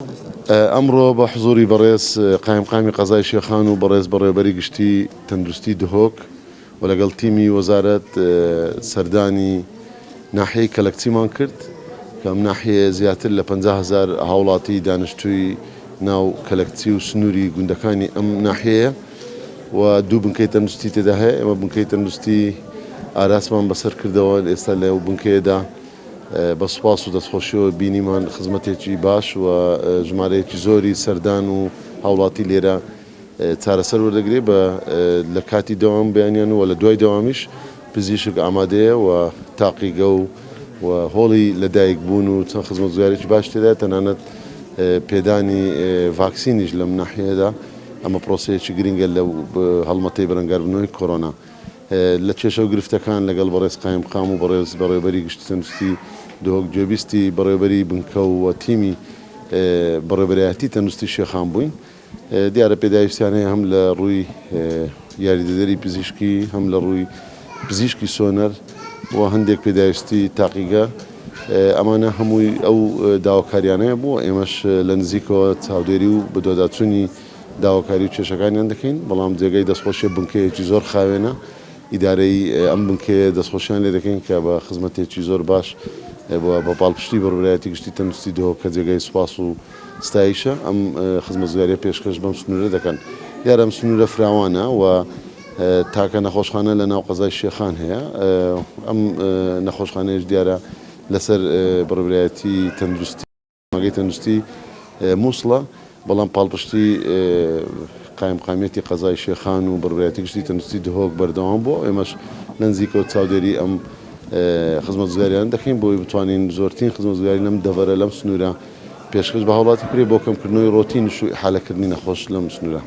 ئەمڕۆ بە حزوری بەڕێز قایمقامی قەزای شێخان و بەڕێز بەڕێوەبەری گشتی تەندروستی دهۆک و لەگەڵ تیمی وەزارەت سەردانی ناحیەی کەلەکچیمان کرد کە ئەم ناحیە زیاتر لە 50,000 هاوڵاتی دانیشتووی ناو کەلەکچی و سنووری گوندەکانی ئەم ناحیەیە و دوو بنکەی تەندروستی تێدا هەیە. ئێمە بنکەی تەندروستی ئاراسمان بەسەر کردەوە ئێستا لەو بنکەیەدا بە سوپاس و دەستخۆشیەوە بینیمان خزمەتێکی باش و ژمارەیەکی زۆری سەردان و هاوڵاتی لێرە چارەسەر وەردەگرێت بە لە کاتی دەوام بەیانیان و لە دوای دەوامیش پزیشک ئامادەیە و تاقیگە و هۆڵی لەدایک بوون و چەند خزمەتگوزارێکی باش تێدا تەنانەت پێدانی ڤاکسینیش لەم ناحیەدا ئەمە پرۆسەیەکی گرنگە لە هەڵمەتەی بەرەنگاربوونەوەی کۆرۆنا. لە کێشە و گرفتەکان لەگەڵ بەڕێز قایمقام و بەڕێز بەڕێوەبەری گشتی تەندروستی دهۆک گوێبیستی بەڕێوەبەری بنکە و تیمی بەڕێوەبەرایەتی تەندروستی شێخان بووین. دیارە پێداویستیانەیە هەم لە ڕووی یاریدەدەری پزیشکی هەم لە ڕووی پزیشکی سۆنەر و هەندێک پێداویستی تاقیگە ئەمانە هەمووی ئەو داواکاریانەیە بووە. ئێمەش لە نزیکەوە چاودێری و بەدواداچوونی داواکاری و کێشەکانیان دەکەین، بەڵام جێگەی دەستخۆشیە بنکەیەکی زۆر خاوێنە ئیدارەی ئەم بنکەیە دەستخۆشیان لێ دەکەین کە بە خزمەتێکی زۆر باش بە پاڵپشتی بەڕێوەبەرایەتی گشتی تەندروستی دهۆک کە جێگەی سوپاس و ستایشە ئەم خزمەتگوزاریە پێشکەش بەم سنوورە دەکەن. دیارە ئەم سنوورە فراوانە و تاکە نەخۆشخانە لە ناو قەزای شێخان هەیە. ئەم نەخۆشخانەیەش دیارە لەسەر بەڕێوەبەرایەتی تەندروستی ماگەی تەندروستی مووسڵە، بەڵام پاڵپشتی قایمقامیەتی قەزای شێخان و بەڕێوەبەرایەتی گشتی تەندروستی دهۆک بەردەوام بووە. ئێمەش لە نزیکەوە چاودێری ئەم خزمەتگوزاریان دەکەین بۆی بتوانین زۆرترین خزمەتگوزاری لەم دەڤەرە لەم سنوورە پێشکەش بە هاوڵاتی کرێ بۆ کەمکردنەوەی ڕۆتین و ئیحالەکردنی نەخۆش لەم سنوورە.